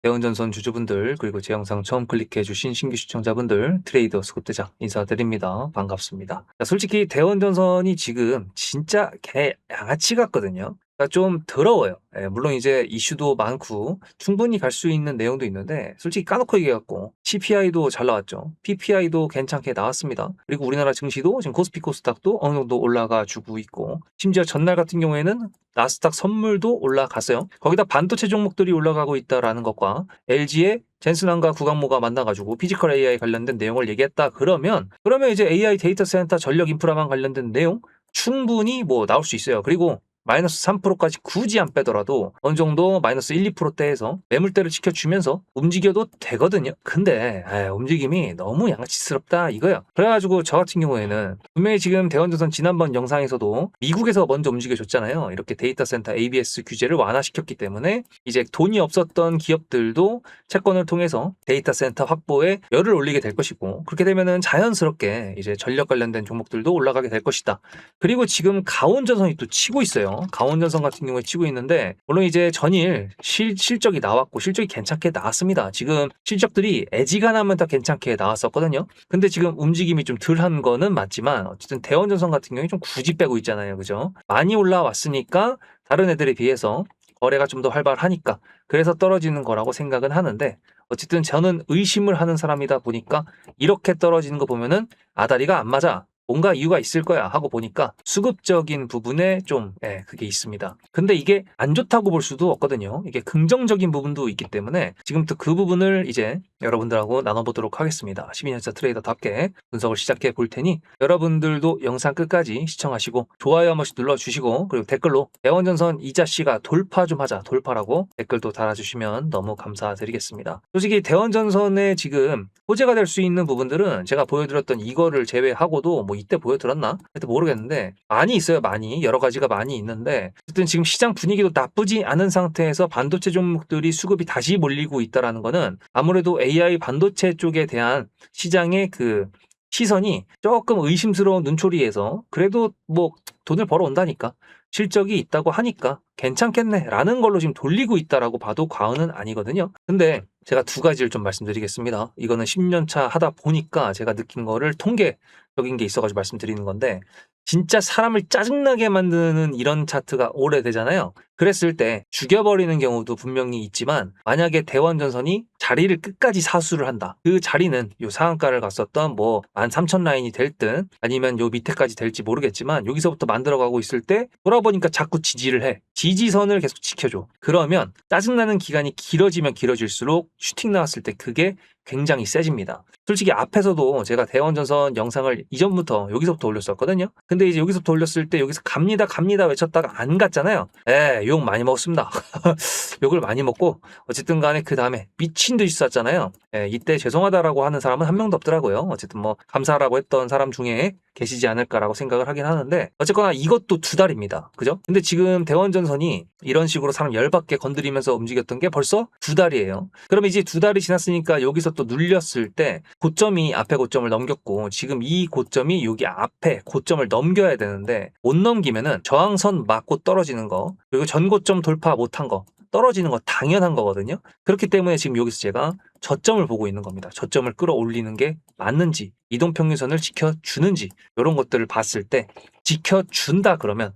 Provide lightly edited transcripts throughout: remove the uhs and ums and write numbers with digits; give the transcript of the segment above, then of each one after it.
대원전선 주주분들 그리고 제 영상 처음 클릭해 주신 신규 시청자분들 트레이더 수급대장 인사드립니다. 반갑습니다. 자, 솔직히 대원전선이 지금 진짜 개 양아치 같거든요. 그러니까 좀 더러워요. 예, 물론 이제 이슈도 많고 충분히 갈 수 있는 내용도 있는데 솔직히 까놓고 얘기해갖고 CPI도 잘 나왔죠. PPI도 괜찮게 나왔습니다. 그리고 우리나라 증시도 지금 코스피 코스닥도 어느 정도 올라가 주고 있고 심지어 전날 같은 경우에는 나스닥 선물도 올라갔어요. 거기다 반도체 종목들이 올라가고 있다라는 것과 LG의 젠슨항과 구강모가 만나가지고 피지컬 AI 관련된 내용을 얘기했다. 그러면 이제 AI 데이터 센터 전력 인프라만 관련된 내용 충분히 뭐 나올 수 있어요. 그리고 마이너스 3%까지 굳이 안 빼더라도 어느 정도 마이너스 1, 2%대에서 매물대를 지켜주면서 움직여도 되거든요. 근데 움직임이 너무 양아치스럽다 이거예요. 그래가지고 저 같은 경우에는 분명히 지금 대원조선 지난번 영상에서도 미국에서 먼저 움직여줬잖아요. 이렇게 데이터 센터 ABS 규제를 완화시켰기 때문에 이제 돈이 없었던 기업들도 채권을 통해서 데이터 센터 확보에 열을 올리게 될 것이고, 그렇게 되면은 자연스럽게 이제 전력 관련된 종목들도 올라가게 될 것이다. 그리고 지금 가온전선이 또 치고 있어요. 가온전선 같은 경우에 치고 있는데, 물론 이제 전일 실적이 나왔고 실적이 괜찮게 나왔습니다. 지금 실적들이 애지간하면 다 괜찮게 나왔었거든요. 근데 지금 움직임이 좀 덜한 거는 맞지만 어쨌든 대원전선 같은 경우에 좀 굳이 빼고 있잖아요. 그죠? 많이 올라왔으니까 다른 애들에 비해서 거래가 좀 더 활발하니까 그래서 떨어지는 거라고 생각은 하는데, 어쨌든 저는 의심을 하는 사람이다 보니까 이렇게 떨어지는 거 보면은 아다리가 안 맞아, 뭔가 이유가 있을 거야 하고 보니까 수급적인 부분에 좀 그게 있습니다. 근데 이게 안 좋다고 볼 수도 없거든요. 이게 긍정적인 부분도 있기 때문에 지금부터 그 부분을 이제 여러분들하고 나눠보도록 하겠습니다. 12년차 트레이더답게 분석을 시작해 볼 테니 여러분들도 영상 끝까지 시청하시고 좋아요 한 번씩 눌러주시고, 그리고 댓글로 대원전선 이자씨가 돌파 좀 하자, 돌파라고 댓글도 달아주시면 너무 감사드리겠습니다. 솔직히 대원전선에 지금 호재가 될 수 있는 부분들은 제가 보여드렸던 이거를 제외하고도 뭐 이때 보여드렸나? 그때 모르겠는데 많이 있어요. 많이 여러 가지가 많이 있는데, 어쨌든 지금 시장 분위기도 나쁘지 않은 상태에서 반도체 종목들이 수급이 다시 몰리고 있다라는 거는 아무래도 AI 반도체 쪽에 대한 시장의 그 시선이 조금 의심스러운 눈초리에서 그래도 뭐 돈을 벌어온다니까, 실적이 있다고 하니까 괜찮겠네 라는 걸로 지금 돌리고 있다라고 봐도 과언은 아니거든요. 근데 제가 두 가지를 좀 말씀드리겠습니다. 이거는 10년차 하다 보니까 제가 느낀 거를 통계적인 게 있어가지고 말씀드리는 건데, 진짜 사람을 짜증나게 만드는 이런 차트가 오래되잖아요. 그랬을 때 죽여버리는 경우도 분명히 있지만, 만약에 대원전선이 자리를 끝까지 사수를 한다. 그 자리는 요 상한가를 갔었던 뭐 13,000 라인이 될든 아니면 요 밑에까지 될지 모르겠지만 여기서부터 만들어가고 있을 때 돌아보니까 자꾸 지지를 해. 지지선을 계속 지켜줘. 그러면 짜증나는 기간이 길어지면 길어질수록 슈팅 나왔을 때 그게 굉장히 세집니다. 솔직히 앞에서도 제가 대원전선 영상을 이전부터 여기서부터 올렸었거든요. 근데 이제 여기서부터 올렸을 때 여기서 갑니다 외쳤다가 안 갔잖아요. 욕 많이 먹었습니다. 욕을 많이 먹고 어쨌든 간에 그 다음에 미친 듯이 쐈잖아요. 이때 죄송하다라고 하는 사람은 한 명도 없더라고요. 어쨌든 뭐 감사하라고 했던 사람 중에 계시지 않을까라고 생각을 하긴 하는데, 어쨌거나 이것도 두 달입니다. 그죠? 근데 지금 대원전선이 이런 식으로 사람 열받게 건드리면서 움직였던 게 벌써 두 달이에요. 그럼 이제 두 달이 지났으니까 여기서 또 눌렸을 때 고점이 앞에 고점을 넘겼고, 지금 이 고점이 여기 앞에 고점을 넘겨야 되는데 못 넘기면은 저항선 맞고 떨어지는 거, 그리고 전고점 돌파 못한 거, 떨어지는 거 당연한 거거든요. 그렇기 때문에 지금 여기서 제가 저점을 보고 있는 겁니다. 저점을 끌어올리는 게 맞는지, 이동평균선을 지켜주는지, 이런 것들을 봤을 때 지켜준다 그러면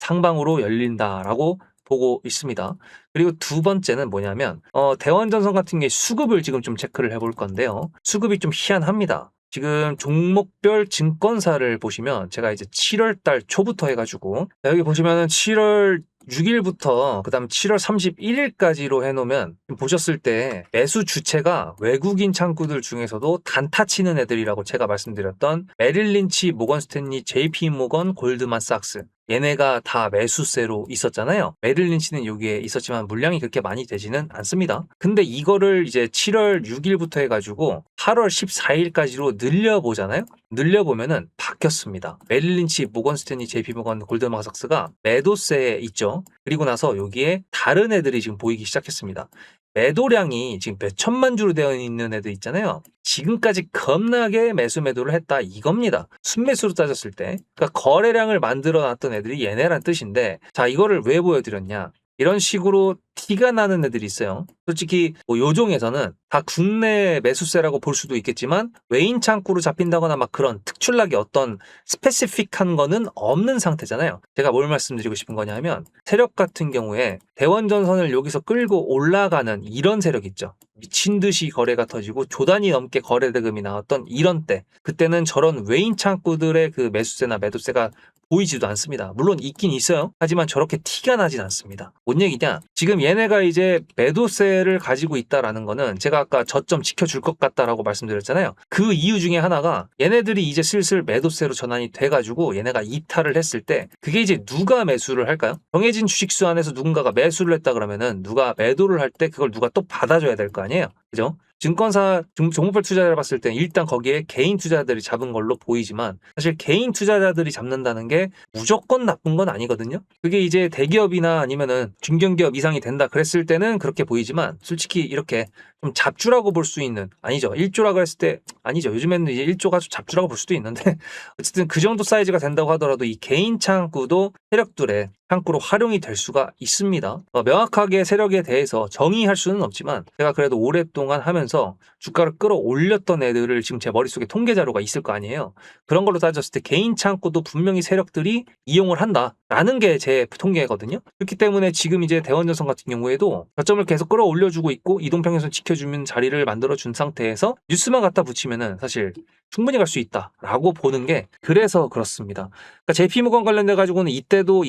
상방으로 열린다라고 보고 있습니다. 그리고 두 번째는 뭐냐면 대원전선 같은 게 수급을 지금 좀 체크를 해볼 건데요. 수급이 좀 희한합니다. 지금 종목별 증권사를 보시면 제가 이제 7월 달 초부터 해가지고 여기 보시면은 7월 6일부터 그 다음 7월 31일까지로 해놓으면 보셨을 때 매수 주체가 외국인 창구들 중에서도 단타 치는 애들이라고 제가 말씀드렸던 메릴 린치, 모건 스탠리, JP 모건, 골드만삭스, 얘네가 다 매수세로 있었잖아요. 메릴 린치는 여기에 있었지만 물량이 그렇게 많이 되지는 않습니다. 근데 이거를 이제 7월 6일부터 해가지고 8월 14일까지로 늘려보잖아요. 늘려보면은 바뀌었습니다. 메릴 린치, 모건 스탠리, JP 모건, 골드만삭스가 매도세에 있죠. 그리고 나서 여기에 다른 애들이 지금 보이기 시작했습니다. 매도량이 지금 몇 천만 주로 되어 있는 애들 있잖아요. 지금까지 겁나게 매도를 했다 이겁니다. 순매수로 따졌을 때. 그러니까 거래량을 만들어 놨던 애들이 얘네란 뜻인데, 자, 이거를 왜 보여드렸냐. 이런 식으로 티가 나는 애들이 있어요. 솔직히 뭐 요종에서는 다 국내 매수세라고 볼 수도 있겠지만 외인 창구로 잡힌다거나 막 그런 특출나게 어떤 스페시픽한 거는 없는 상태잖아요. 제가 뭘 말씀드리고 싶은 거냐 하면 세력 같은 경우에 대원전선을 여기서 끌고 올라가는 이런 세력 있죠. 미친 듯이 거래가 터지고 조 단위 넘게 거래 대금이 나왔던 이런 때, 그때는 저런 외인 창구들의 그 매수세나 매도세가 보이지도 않습니다. 물론 있긴 있어요. 하지만 저렇게 티가 나진 않습니다. 뭔 얘기냐? 지금 얘네가 이제 매도세를 가지고 있다라는 거는 제가 아까 저점 지켜줄 것 같다라고 말씀드렸잖아요. 그 이유 중에 하나가 얘네들이 이제 슬슬 매도세로 전환이 돼가지고 얘네가 이탈을 했을 때 그게 이제 누가 매수를 할까요? 정해진 주식수 안에서 누군가가 매수를 했다 그러면은 누가 매도를 할 때 그걸 누가 또 받아줘야 될 거 아니에요? 그죠? 증권사, 종목별 투자자를 봤을 때 일단 거기에 개인 투자자들이 잡은 걸로 보이지만 사실 개인 투자자들이 잡는다는 게 무조건 나쁜 건 아니거든요. 그게 이제 대기업이나 아니면은 중견기업 이상이 된다 그랬을 때는 그렇게 보이지만 솔직히 이렇게 좀 잡주라고 볼 수 있는, 아니죠. 1조라고 했을 때 아니죠. 요즘에는 이제 1조가 좀 잡주라고 볼 수도 있는데 어쨌든 그 정도 사이즈가 된다고 하더라도 이 개인 창구도 세력들의 창구로 활용이 될 수가 있습니다. 명확하게 세력에 대해서 정의할 수는 없지만 제가 그래도 오랫동안 하면서 주가를 끌어올렸던 애들을 지금 제 머릿속에 통계 자료가 있을 거 아니에요. 그런 걸로 따졌을 때 개인 창구도 분명히 세력들이 이용을 한다라는 게 제 통계거든요. 그렇기 때문에 지금 이제 대원전선 같은 경우에도 저점을 계속 끌어올려주고 있고 이동평균선 지켜주는 자리를 만들어준 상태에서 뉴스만 갖다 붙이면은 사실 충분히 갈 수 있다라고 보는 게, 그래서 그렇습니다. 그러니까 JP모건 관련돼 가지고는 이때도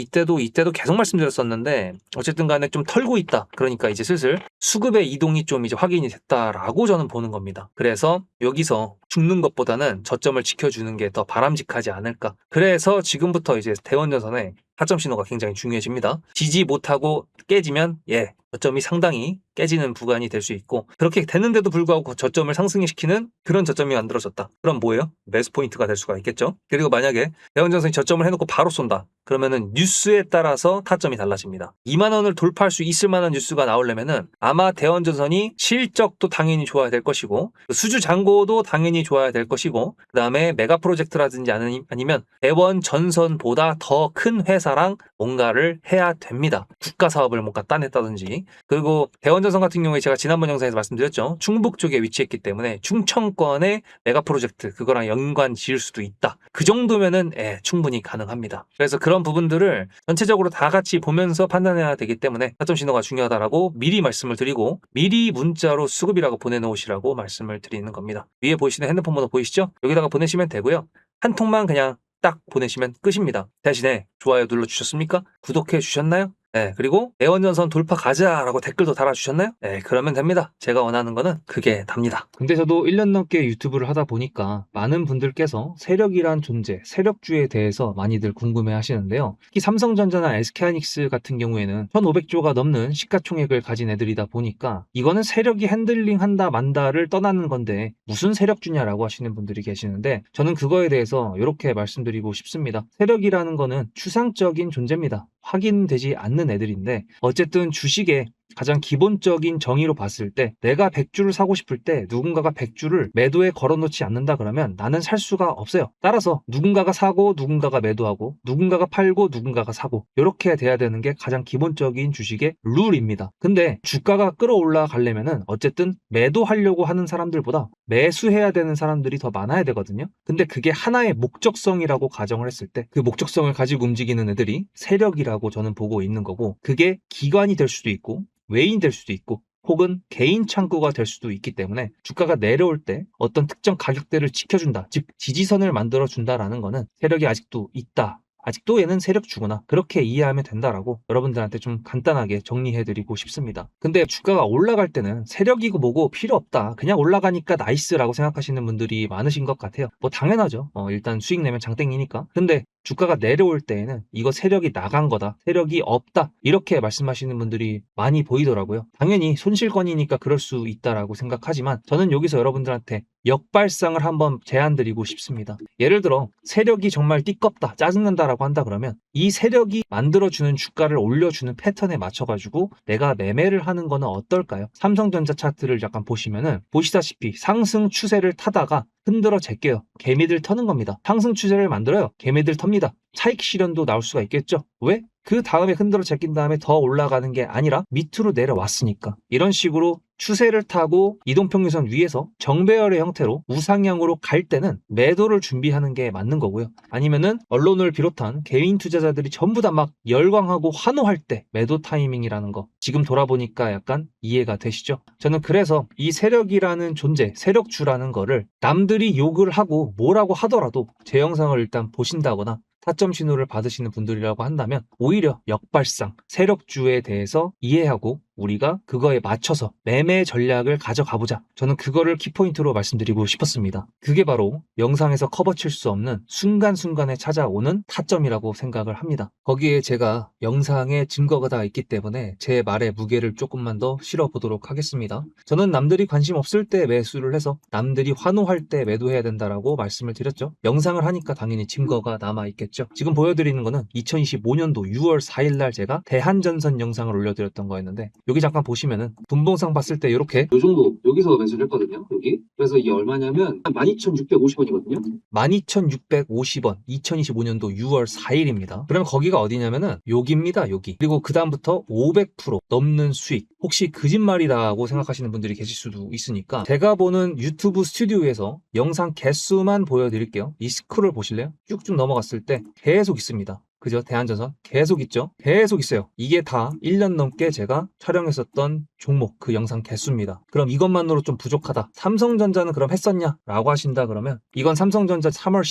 계속 말씀드렸었는데 어쨌든 간에 좀 털고 있다. 그러니까 이제 슬슬 수급의 이동이 좀 이제 확인이 됐다라고 저는 보는 겁니다. 그래서 여기서 죽는 것보다는 저점을 지켜주는 게 더 바람직하지 않을까. 그래서 지금부터 이제 대원전선의 타점 신호가 굉장히 중요해집니다. 지지 못하고 깨지면 저점이 상당히 깨지는 구간이 될 수 있고, 그렇게 되는데도 불구하고 저점을 상승시키는 그런 저점이 만들어졌다. 그럼 뭐예요? 매수 포인트가 될 수가 있겠죠. 그리고 만약에 대원전선이 저점을 해놓고 바로 쏜다. 그러면은 뉴스에 따라서 타점이 달라집니다. 2만 원을 돌파할 수 있을 만한 뉴스가 나오려면은 아마 대원전선이 실적도 당연히 좋아야 될 것이고 수주 잔고도 당연히 좋아야 될 것이고 그 다음에 메가 프로젝트라든지 아니면 대원전선보다 더 큰 회사랑 뭔가를 해야 됩니다. 국가 사업을 뭔가 따냈다든지. 그리고 대원전선 같은 경우에 제가 지난번 영상에서 말씀드렸죠. 충북 쪽에 위치했기 때문에 충청권의 메가 프로젝트 그거랑 연관 지을 수도 있다. 그 정도면은 충분히 가능합니다. 그래서 그런 부분들을 전체적으로 다 같이 보면서 판단해야 되기 때문에 타점 신호가 중요하다라고 미리 말씀을 드리고 미리 문자로 수급이라고 보내놓으시라고 말씀을 드리는 겁니다. 위에 보이시는 핸드폰 번호 보이시죠? 여기다가 보내시면 되고요. 한 통만 그냥 딱 보내시면 끝입니다. 대신에 좋아요 눌러주셨습니까? 구독해 주셨나요? 그리고 대원전선 돌파 가자라고 댓글도 달아주셨나요? 그러면 됩니다. 제가 원하는 거는 그게 답니다. 근데 저도 1년 넘게 유튜브를 하다 보니까 많은 분들께서 세력이란 존재, 세력주에 대해서 많이들 궁금해 하시는데요. 특히 삼성전자나 SK하이닉스 같은 경우에는 1500조가 넘는 시가총액을 가진 애들이다 보니까 이거는 세력이 핸들링 한다 만다를 떠나는 건데 무슨 세력주냐라고 하시는 분들이 계시는데 저는 그거에 대해서 이렇게 말씀드리고 싶습니다. 세력이라는 거는 추상적인 존재입니다. 확인되지 않는 애들인데 어쨌든 주식에 가장 기본적인 정의로 봤을 때 내가 100주를 사고 싶을 때 누군가가 100주를 매도에 걸어놓지 않는다 그러면 나는 살 수가 없어요. 따라서 누군가가 사고 누군가가 매도하고 누군가가 팔고 누군가가 사고 이렇게 돼야 되는 게 가장 기본적인 주식의 룰입니다. 근데 주가가 끌어올라 가려면은 어쨌든 매도하려고 하는 사람들보다 매수해야 되는 사람들이 더 많아야 되거든요. 근데 그게 하나의 목적성이라고 가정을 했을 때 그 목적성을 가지고 움직이는 애들이 세력이라고 저는 보고 있는 거고, 그게 기관이 될 수도 있고 외인 될 수도 있고 혹은 개인 창구가 될 수도 있기 때문에 주가가 내려올 때 어떤 특정 가격대를 지켜준다, 즉 지지선을 만들어준다라는 거는 세력이 아직도 있다, 아직도 얘는 세력주구나, 그렇게 이해하면 된다라고 여러분들한테 좀 간단하게 정리해드리고 싶습니다. 근데 주가가 올라갈 때는 세력이고 뭐고 필요 없다, 그냥 올라가니까 나이스라고 생각하시는 분들이 많으신 것 같아요. 뭐 당연하죠. 일단 수익 내면 장땡이니까. 근데 주가가 내려올 때에는 이거 세력이 나간 거다, 세력이 없다, 이렇게 말씀하시는 분들이 많이 보이더라고요. 당연히 손실권이니까 그럴 수 있다라고 생각하지만 저는 여기서 여러분들한테 역발상을 한번 제안드리고 싶습니다. 예를 들어 세력이 정말 띠껍다, 짜증난다라고 한다 그러면 이 세력이 만들어주는 주가를 올려주는 패턴에 맞춰가지고 내가 매매를 하는 거는 어떨까요? 삼성전자 차트를 약간 보시면은 보시다시피 상승 추세를 타다가 흔들어 제껴요. 개미들 터는 겁니다. 상승 추세를 만들어요. 개미들 텁니다. 차익 실현도 나올 수가 있겠죠. 왜? 그 다음에 흔들어 제낀 다음에 더 올라가는 게 아니라 밑으로 내려왔으니까 이런 식으로 추세를 타고 이동평균선 위에서 정배열의 형태로 우상향으로 갈 때는 매도를 준비하는 게 맞는 거고요. 아니면은 언론을 비롯한 개인 투자자들이 전부 다 막 열광하고 환호할 때 매도 타이밍이라는 거 지금 돌아보니까 약간 이해가 되시죠? 저는 그래서 이 세력이라는 존재, 세력주라는 거를 남들이 욕을 하고 뭐라고 하더라도 제 영상을 일단 보신다거나 타점 신호를 받으시는 분들이라고 한다면 오히려 역발상, 세력주에 대해서 이해하고 우리가 그거에 맞춰서 매매 전략을 가져가보자. 저는 그거를 키포인트로 말씀드리고 싶었습니다. 그게 바로 영상에서 커버칠 수 없는 순간순간에 찾아오는 타점이라고 생각을 합니다. 거기에 제가 영상에 증거가 다 있기 때문에 제 말에 무게를 조금만 더 실어보도록 하겠습니다. 저는 남들이 관심 없을 때 매수를 해서 남들이 환호할 때 매도해야 된다라고 말씀을 드렸죠. 영상을 하니까 당연히 증거가 남아있겠죠. 지금 보여드리는 거는 2025년도 6월 4일 날 제가 대한전선 영상을 올려드렸던 거였는데 여기 잠깐 보시면은 분봉상 봤을 때 이렇게 요 정도 여기서 매수를 했거든요. 여기. 그래서 이게 얼마냐면 12,650원이거든요. 12,650원 2025년도 6월 4일입니다. 그럼 거기가 어디냐면은 여기입니다. 여기. 그리고 그 다음부터 500% 넘는 수익. 혹시 거짓말이라고 생각하시는 분들이 계실 수도 있으니까 제가 보는 유튜브 스튜디오에서 영상 개수만 보여드릴게요. 이 스크롤 보실래요? 쭉쭉 넘어갔을 때 계속 있습니다. 그죠? 대한전선 계속 있죠? 계속 있어요. 이게 다 1년 넘게 제가 촬영했었던 종목 그 영상 개수입니다. 그럼 이것만으로 좀 부족하다. 삼성전자는 그럼 했었냐? 라고 하신다 그러면 이건 삼성전자 3월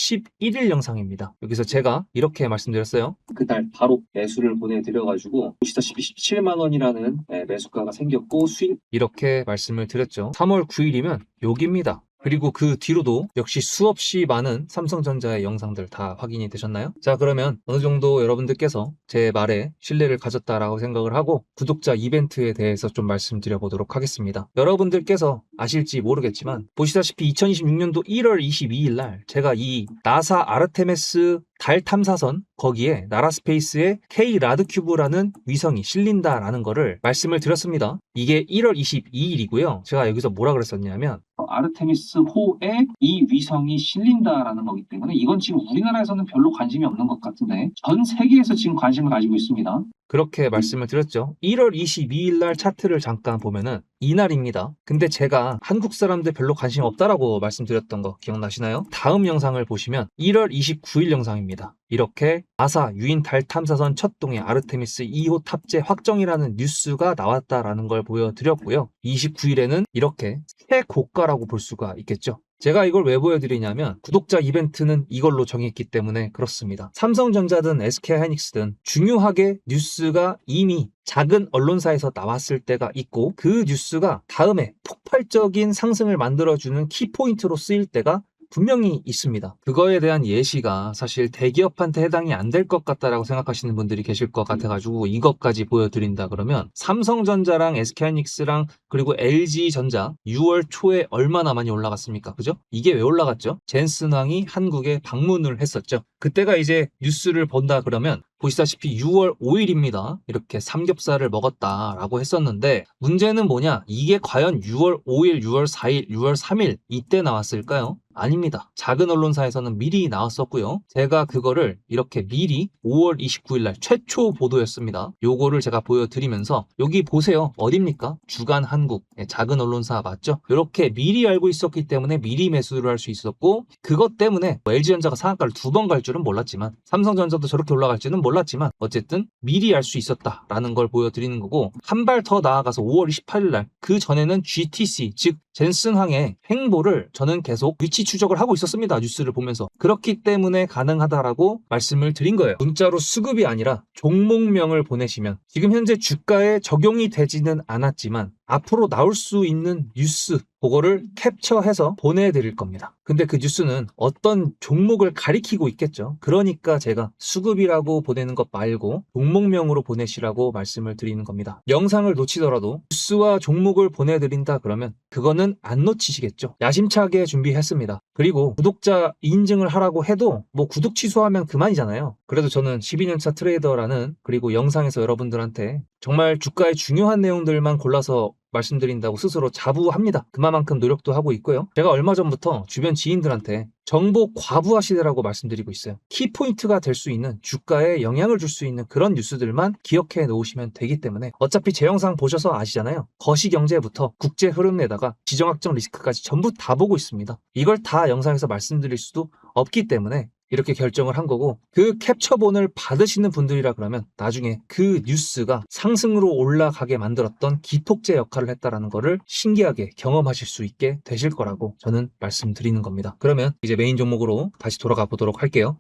11일 영상입니다. 여기서 제가 이렇게 말씀드렸어요. 그날 바로 매수를 보내드려가지고 보시다시피 17만 원이라는 매수가가 생겼고 수익 이렇게 말씀을 드렸죠. 3월 9일이면 여기입니다. 그리고 그 뒤로도 역시 수없이 많은 삼성전자의 영상들 다 확인이 되셨나요? 자, 그러면 어느 정도 여러분들께서 제 말에 신뢰를 가졌다라고 생각을 하고 구독자 이벤트에 대해서 좀 말씀드려 보도록 하겠습니다. 여러분들께서 아실지 모르겠지만 보시다시피 2026년도 1월 22일 날 제가 이 나사 아르테미스 달 탐사선 거기에 나라스페이스의 K 라드큐브라는 위성이 실린다라는 거를 말씀을 드렸습니다. 이게 1월 22일이고요. 제가 여기서 뭐라 그랬었냐면 아르테미스 호에 이 위성이 실린다라는 거기 때문에 이건 지금 우리나라에서는 별로 관심이 없는 것 같은데 전 세계에서 지금 관심을 가지고 있습니다. 그렇게 말씀을 드렸죠. 1월 22일 날 차트를 잠깐 보면은 이날입니다. 근데 제가 한국 사람들 별로 관심 없다라고 말씀드렸던 거 기억나시나요? 다음 영상을 보시면 1월 29일 영상입니다. 이렇게 나사 유인 달 탐사선 첫 동의 아르테미스 2호 탑재 확정이라는 뉴스가 나왔다라는 걸 보여드렸고요. 29일에는 이렇게 최고가라고 볼 수가 있겠죠. 제가 이걸 왜 보여드리냐면 구독자 이벤트는 이걸로 정했기 때문에 그렇습니다. 삼성전자든 SK하이닉스든 중요하게 뉴스가 이미 작은 언론사에서 나왔을 때가 있고 그 뉴스가 다음에 폭발적인 상승을 만들어주는 키포인트로 쓰일 때가 분명히 있습니다. 그거에 대한 예시가 사실 대기업한테 해당이 안 될 것 같다라고 생각하시는 분들이 계실 것 같아가지고 이것까지 보여드린다 그러면 삼성전자랑 SK하이닉스랑 그리고 LG전자 6월 초에 얼마나 많이 올라갔습니까? 그죠? 이게 왜 올라갔죠? 젠슨왕이 한국에 방문을 했었죠. 그때가 이제 뉴스를 본다 그러면 보시다시피 6월 5일입니다. 이렇게 삼겹살을 먹었다라고 했었는데 문제는 뭐냐? 이게 과연 6월 5일, 6월 4일, 6월 3일 이때 나왔을까요? 아닙니다. 작은 언론사에서는 미리 나왔었고요. 제가 그거를 이렇게 미리 5월 29일 날 최초 보도였습니다. 요거를 제가 보여드리면서 여기 보세요. 어딥니까? 주간 한국. 작은 언론사 맞죠? 이렇게 미리 알고 있었기 때문에 미리 매수를 할 수 있었고 그것 때문에 LG전자가 상한가를 2번 갈 줄은 몰랐지만 삼성전자도 저렇게 올라갈지는 몰랐지만 어쨌든 미리 알 수 있었다라는 걸 보여드리는 거고 한 발 더 나아가서 5월 28일 날 그 전에는 GTC 즉 젠슨항의 행보를 저는 계속 위치 추적을 하고 있었습니다. 뉴스를 보면서. 그렇기 때문에 가능하다라고 말씀을 드린 거예요. 문자로 수급이 아니라 종목명을 보내시면 지금 현재 주가에 적용이 되지는 않았지만 앞으로 나올 수 있는 뉴스 그거를 캡처해서 보내드릴 겁니다. 근데 그 뉴스는 어떤 종목을 가리키고 있겠죠. 그러니까 제가 수급이라고 보내는 것 말고 종목명으로 보내시라고 말씀을 드리는 겁니다. 영상을 놓치더라도 뉴스와 종목을 보내드린다 그러면 그거는 안 놓치시겠죠. 야심차게 준비했습니다. 그리고 구독자 인증을 하라고 해도 뭐 구독 취소하면 그만이잖아요. 그래도 저는 12년차 트레이더라는 그리고 영상에서 여러분들한테 정말 주가의 중요한 내용들만 골라서 말씀드린다고 스스로 자부합니다. 그만큼 노력도 하고 있고요. 제가 얼마 전부터 주변 지인들한테 정보 과부하 시대라고 말씀드리고 있어요. 키포인트가 될 수 있는, 주가에 영향을 줄 수 있는 그런 뉴스들만 기억해 놓으시면 되기 때문에, 어차피 제 영상 보셔서 아시잖아요. 거시경제부터 국제 흐름에다가 지정학적 리스크까지 전부 다 보고 있습니다. 이걸 다 영상에서 말씀드릴 수도 없기 때문에 이렇게 결정을 한 거고, 그 캡처본을 받으시는 분들이라 그러면 나중에 그 뉴스가 상승으로 올라가게 만들었던 기폭제 역할을 했다라는 거를 신기하게 경험하실 수 있게 되실 거라고 저는 말씀드리는 겁니다. 그러면 이제 메인 종목으로 다시 돌아가 보도록 할게요.